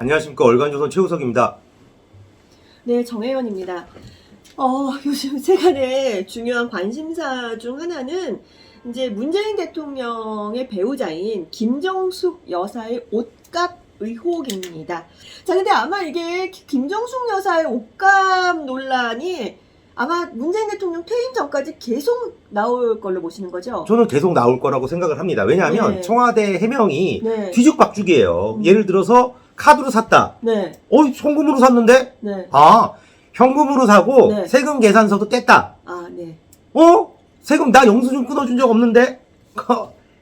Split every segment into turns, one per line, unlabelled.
안녕하십니까. 얼간조선 최우석입니다.
네, 정혜연입니다. 요즘 세간의 중요한 관심사 중 하나는 이제 문재인 대통령의 배우자인 김정숙 여사의 옷값 의혹입니다. 자, 근데 아마 이게 김정숙 여사의 옷값 논란이 아마 문재인 대통령 퇴임 전까지 계속 나올 걸로 보시는 거죠?
저는 계속 나올 거라고 생각을 합니다. 왜냐하면
네.
청와대 해명이
네.
뒤죽박죽이에요. 예를 들어서 카드로 샀다.
네.
현금으로 샀는데?
네.
현금으로 사고
네.
세금 계산서도 뗐다.
네.
세금 나 영수증 끊어준 적 없는데?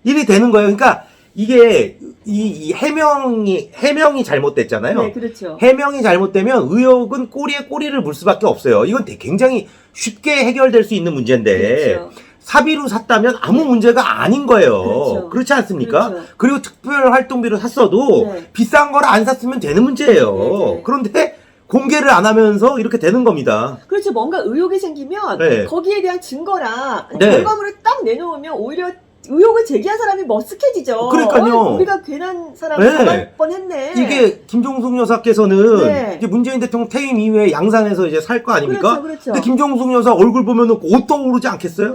일이 되는 거예요. 그러니까 이게 이 해명이 잘못됐잖아요.
네, 그렇죠.
해명이 잘못되면 의혹은 꼬리에 꼬리를 물 수밖에 없어요. 이건 굉장히 쉽게 해결될 수 있는 문제인데
그렇죠.
사비로 샀다면 아무 문제가 아닌 거예요.
그렇죠.
그렇지 않습니까?
그렇죠.
그리고 특별 활동비로 샀어도
네.
비싼 걸 안 샀으면 되는 문제예요.
네.
그런데 공개를 안 하면서 이렇게 되는 겁니다.
그렇죠. 뭔가 의혹이 생기면
네.
거기에 대한 증거나
네.
결과물을 딱 내놓으면 오히려 의혹을 제기한 사람이 머쓱해지죠.
그러니까요.
우리가 괜한 사람을
네.
잡을 뻔했네.
이게 김종숙 여사께서는
네.
이제 문재인 대통령 퇴임 이후에 양산에서 이제 살 거 아닙니까?
그렇죠.
근데 김종숙 여사 얼굴 보면 옷 떠오르지 않겠어요?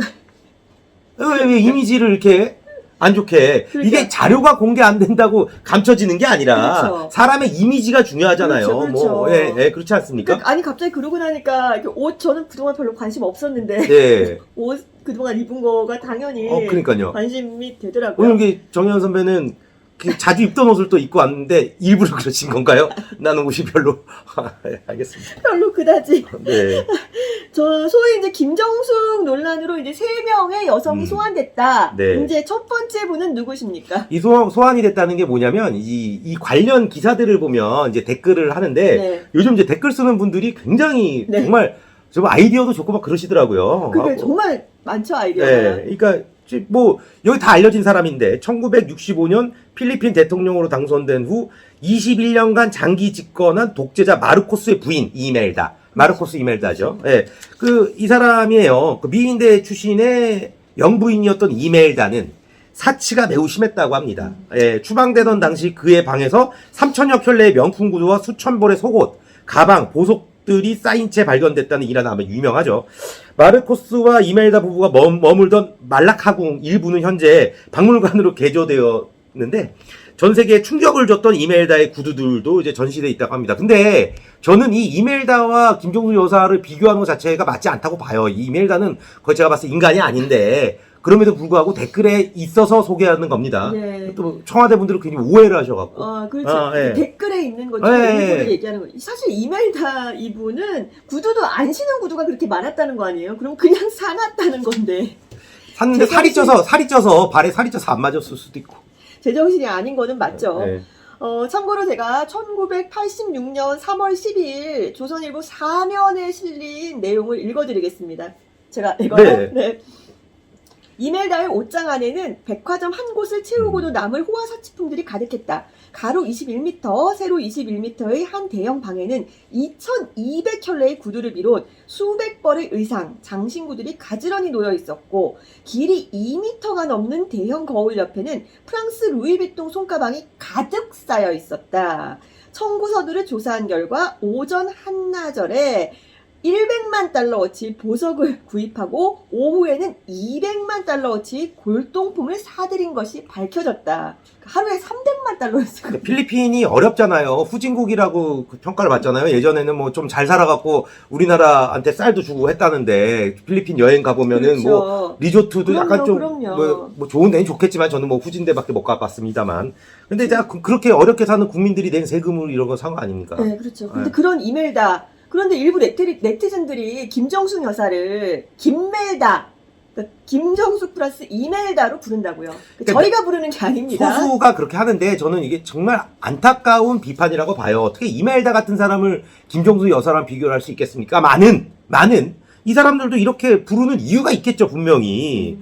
왜 이미지를 이렇게 안 좋게.
그러니까.
이게 자료가 공개 안 된다고 감춰지는 게 아니라
그렇죠.
사람의 이미지가 중요하잖아요.
그렇죠. 그렇죠.
그렇지 않습니까?
그러니까 아니 갑자기 그러고 나니까 이렇게 옷 저는 그동안 별로 관심 없었는데
네.
옷 그동안 입은 거가 당연히
그러니까요.
관심이 되더라고요.
오늘 이게 정혜연 선배는 자주 입던 옷을 또 입고 왔는데 일부러 그러신 건가요? 나는 옷이 별로. 알겠습니다.
별로 그다지.
네.
저 소위 이제 김정숙 논란으로 이제 3명의 여성이 소환됐다.
네.
이제 첫 번째 분은 누구십니까?
이 소환이 됐다는 게 뭐냐면 이 관련 기사들을 보면 이제 댓글을 하는데
네.
요즘 이제 댓글 쓰는 분들이 굉장히
네.
정말 아이디어도 좋고 막 그러시더라고요.
그게 정말 많죠, 아이디어가.
네. 그러니까 여기 다 알려진 사람인데 1965년 필리핀 대통령으로 당선된 후 21년간 장기 집권한 독재자 마르코스의 부인 이멜다. 마르코스 이멜다죠. 예. 이 사람이에요. 미인대 출신의 영부인이었던 이멜다는 사치가 매우 심했다고 합니다. 예, 추방되던 당시 그의 방에서 3천여 켤레의 명품 구두와 수천 벌의 속옷, 가방, 보석들이 쌓인 채 발견됐다는 일화는 아마 유명하죠. 마르코스와 이멜다 부부가 머물던 말라카궁 일부는 현재 박물관으로 개조되었는데 전 세계에 충격을 줬던 이멜다의 구두들도 이제 전시되어 있다고 합니다. 근데 저는 이 이멜다와 김정숙 여사를 비교하는 것 자체가 맞지 않다고 봐요. 이 이멜다는 거의 제가 봤을 때 인간이 아닌데 그럼에도 불구하고 댓글에 있어서 소개하는 겁니다.
네.
또 청와대 분들은 굉장히 오해를 하셔갖고.
그렇죠.
예.
댓글에 있는 거죠.
네.
일부를 얘기하는 거. 사실 이멜다 이분은 구두도 안 신은 구두가 그렇게 많았다는 거 아니에요? 그럼 그냥 사놨다는 건데.
샀는데 살이 쪄서 발에 살이 쪄서 안 맞았을 수도 있고.
제정신이 아닌 거는 맞죠.
네.
참고로 제가 1986년 3월 12일 조선일보 4면에 실린 내용을 읽어드리겠습니다. 제가 이거는
네.
이멜다의 옷장 안에는 백화점 한 곳을 채우고도 남을 호화 사치품들이 가득했다. 가로 21m, 세로 21m의 한 대형 방에는 2,200켤레의 구두를 비롯 수백 벌의 의상, 장신구들이 가지런히 놓여 있었고 길이 2m가 넘는 대형 거울 옆에는 프랑스 루이비통 손가방이 가득 쌓여 있었다. 청구서들을 조사한 결과 오전 한나절에 100만 달러어치 보석을 구입하고 오후에는 200만 달러어치 골동품을 사들인 것이 밝혀졌다. 하루에 300만 달러였어요.
필리핀이 어렵잖아요. 후진국이라고 평가를 받잖아요. 예전에는 뭐 좀 잘 살아갖고 우리나라한테 쌀도 주고 했다는데 필리핀 여행 가보면은
그렇죠.
리조트도 약간 좀
그럼요.
뭐 좋은 데는 좋겠지만 저는 후진대밖에 못 가봤습니다만. 근데 이제 그렇게 어렵게 사는 국민들이 낸 세금을 이런 거 산 거 아닙니까?
네, 그렇죠. 근데
네.
그런 이멜다. 그런데 일부 네티즌들이 김정숙 여사를 김멜다, 그러니까 김정숙 플러스 이멜다로 부른다고요. 저희가 부르는 게 아닙니다.
소수가 그렇게 하는데 저는 이게 정말 안타까운 비판이라고 봐요. 어떻게 이멜다 같은 사람을 김정숙 여사랑 비교를 할 수 있겠습니까? 많은 이 사람들도 이렇게 부르는 이유가 있겠죠, 분명히.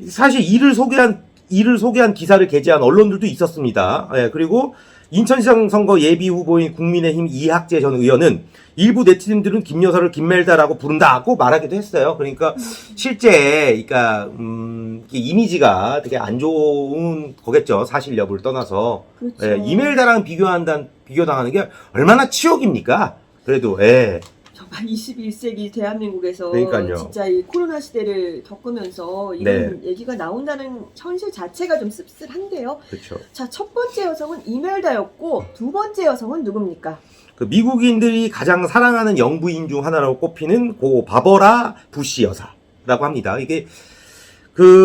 사실 이를 소개한 기사를 게재한 언론들도 있었습니다. 예, 그리고 인천시장 선거 예비 후보인 국민의힘 이학재 전 의원은 일부 네티즌들은 김 여사를 김멜다라고 부른다고 말하기도 했어요. 그러니까 실제 그러니까 이게 이미지가 되게 안 좋은 거겠죠. 사실 여부를 떠나서.
그렇죠.
예, 이멜다랑 비교당하는 게 얼마나 치욕입니까? 그래도 예.
정말 21세기 대한민국에서
그러니까요.
진짜 이 코로나 시대를 겪으면서 이런 얘기가 나온다는 현실 자체가 좀 씁쓸한데요.
그렇죠.
자, 첫 번째 여성은 이멜다였고 두 번째 여성은 누굽니까?
그 미국인들이 가장 사랑하는 영부인 중 하나라고 꼽히는 고 바버라 부시 여사라고 합니다. 이게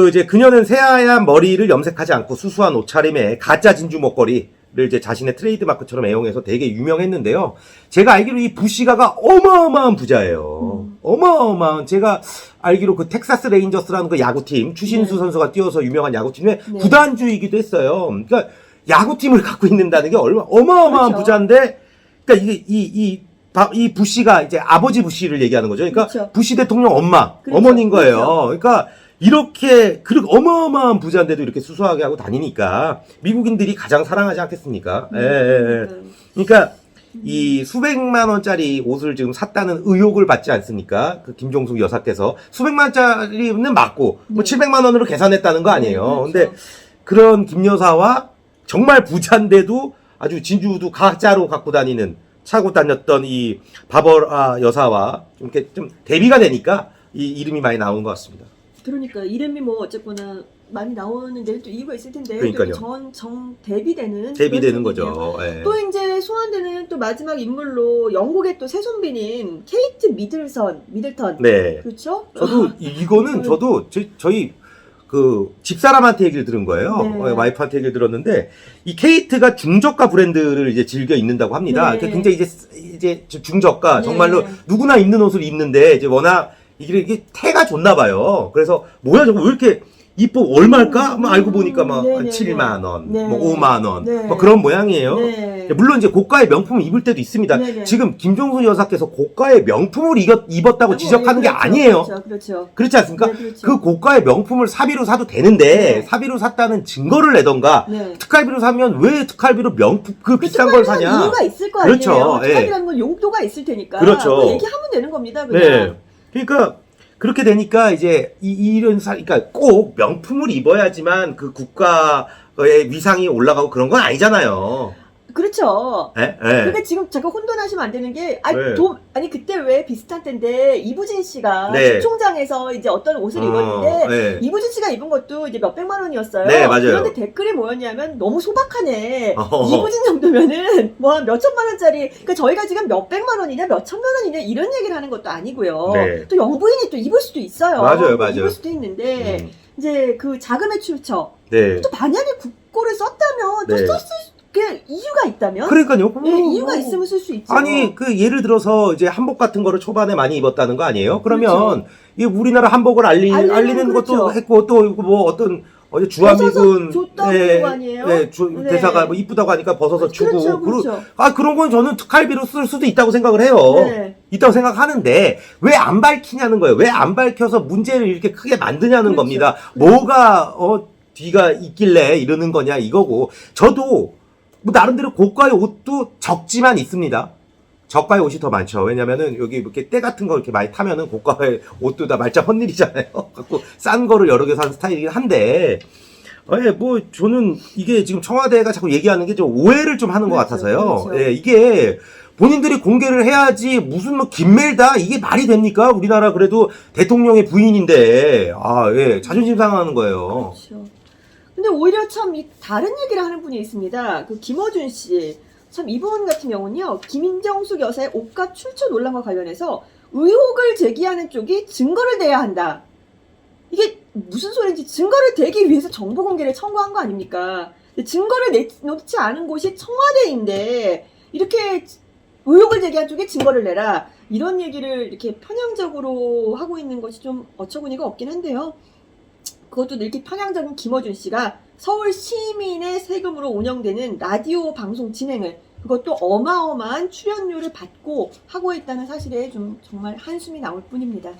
이제 그녀는 새하얀 머리를 염색하지 않고 수수한 옷차림에 가짜 진주 목걸이를 이제 자신의 트레이드마크처럼 애용해서 되게 유명했는데요. 제가 알기로 이 부시가가 어마어마한 부자예요. 어마어마한, 제가 알기로 그 텍사스 레인저스라는 그 야구팀, 추신수
네.
선수가 뛰어서 유명한 야구팀의
네.
구단주이기도 했어요. 그러니까 야구팀을 갖고 있는다는 게 어마어마한
그렇죠.
부자인데, 그러니까 이 부시가 이제 아버지 부시를 얘기하는 거죠. 그러니까
그렇죠.
부시 대통령 엄마,
그렇죠.
어머니인 거예요.
그렇죠.
그러니까 이렇게 어마어마한 부자인데도 이렇게 수수하게 하고 다니니까 미국인들이 가장 사랑하지 않겠습니까? 예, 예, 예. 그러니까 이 수백만 원짜리 옷을 지금 샀다는 의혹을 받지 않습니까? 그 김종숙 여사께서 수백만 원짜리는 맞고 뭐
네.
700만 원으로 계산했다는 거 아니에요.
네, 그렇죠.
근데 그런 김 여사와 정말 부자인데도 아주 진주도 가짜로 갖고 다니는 차고 다녔던 이 바버라 여사와 좀 이렇게 좀 대비가 되니까 이 이름이 많이 나온 것 같습니다.
그러니까 이름이 뭐 어쨌거나 많이 나오는데 또 이유가 있을 텐데
그러니까요.
정 대비되는
대비되는
그런 분이에요.
거죠. 예.
또 이제 소환되는 또 마지막 인물로 영국의 또 새손빈인 케이트 미들턴
네.
그렇죠?
저도 이거는 저도 저희 그 집사람한테 얘기를 들은 거예요.
네.
와이프한테 얘기를 들었는데 이 케이트가 중저가 브랜드를 이제 즐겨 입는다고 합니다.
네.
그러니까 굉장히 이제 중저가
네.
정말로 누구나 입는 옷을 입는데 이제 워낙 이게 태가 좋나 봐요. 그래서 뭐야 저거 왜 이렇게 이뻐 얼마일까? 뭐 알고 보니까 막
네, 네,
7만 원,
네.
뭐 5만 원,
네.
뭐 그런 모양이에요.
네.
물론 이제 고가의 명품을 입을 때도 있습니다.
네, 네.
지금 김종숙 여사께서 고가의 명품을 입었다고 지적하는 게
그렇죠,
아니에요.
그렇죠.
그렇지 않습니까?
네, 그렇죠.
그 고가의 명품을 사비로 사도 되는데
네.
사비로 샀다는 증거를 내던가
네.
특활비로 사면 왜 특활비로 명품 그 비싼 걸
특활비는
사냐?
이유가 있을 거 아니에요.
그렇죠. 예.
특활비라는 건 용도가 있을 테니까.
그렇죠.
그거 얘기하면 되는 겁니다. 그냥.
네. 그러니까 그렇게 되니까 이제 이런 그러니까 꼭 명품을 입어야지만 그 국가의 위상이 올라가고 그런 건 아니잖아요.
그렇죠.
예? 예.
그러니까 지금 잠깐 혼돈하시면 안 되는 게
네.
아니 그때 왜 비슷한 때인데 이부진 씨가
네.
주총장에서 이제 어떤 옷을 입었는데
네.
이부진 씨가 입은 것도 이제 몇백만 원이었어요.
네, 맞아요.
그런데 댓글이 뭐였냐면 너무 소박하네.
어허허.
이부진 정도면은 뭐 한 몇천만 원짜리. 그러니까 저희가 지금 몇백만 원이냐 몇천만 원이냐 이런 얘기를 하는 것도 아니고요.
네.
또 영부인이 또 입을 수도 있어요.
맞아요.
입을 수도 있는데
음.
이제 그 자금의 출처.
네.
또 만약에 국고를 썼다면 또
네.
썼을 그 이유가 있다면
그러니까요.
네, 이유가 있으면 쓸 수 있죠.
아니 그 예를 들어서 이제 한복 같은 거를 초반에 많이 입었다는 거 아니에요? 그러면
그렇죠.
이 우리나라 한복을 알리는
그렇죠.
것도 했고 또 뭐 어떤 주한미군
줬다는 거 아니에요? 네.
대사가 뭐 이쁘다고 하니까 벗어서 주고
그렇죠.
그런 건 저는 특활비로 쓸 수도 있다고 생각을 해요.
네.
있다고 생각하는데 왜 안 밝히냐는 거예요. 왜 안 밝혀서 문제를 이렇게 크게 만드냐는
그렇죠.
겁니다. 뭐가 뒤가 있길래 이러는 거냐 이거고 저도 뭐 나름대로 고가의 옷도 적지만 있습니다. 저가의 옷이 더 많죠. 왜냐면은 여기 이렇게 때 같은 거 이렇게 많이 타면은 고가의 옷도 다 말짱 헛일이잖아요. 갖고 싼 거를 여러 개 사는 스타일이긴 한데, 뭐 저는 이게 지금 청와대가 자꾸 얘기하는 게 좀 오해를 좀 하는 것
그렇죠,
같아서요.
그렇죠.
예, 이게 본인들이 공개를 해야지 무슨 뭐 김멜다 이게 말이 됩니까? 우리나라 그래도 대통령의 부인인데, 자존심 상하는 거예요.
그렇죠. 근데 오히려 참 다른 얘기를 하는 분이 있습니다. 그 김어준 씨. 참 이분 같은 경우는요. 김정숙 여사의 옷값 출처 논란과 관련해서 의혹을 제기하는 쪽이 증거를 내야 한다. 이게 무슨 소리인지 증거를 대기 위해서 정보 공개를 청구한 거 아닙니까? 증거를 놓지 않은 곳이 청와대인데 이렇게 의혹을 제기한 쪽에 증거를 내라. 이런 얘기를 이렇게 편향적으로 하고 있는 것이 좀 어처구니가 없긴 한데요. 그것도 이렇게 편향적인 김어준 씨가 서울 시민의 세금으로 운영되는 라디오 방송 진행을 그것도 어마어마한 출연료를 받고 하고 있다는 사실에 좀 정말 한숨이 나올 뿐입니다.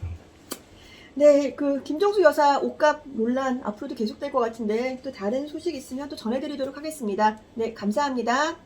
네, 그 김정숙 여사 옷값 논란 앞으로도 계속될 것 같은데 또 다른 소식 있으면 또 전해드리도록 하겠습니다. 네, 감사합니다.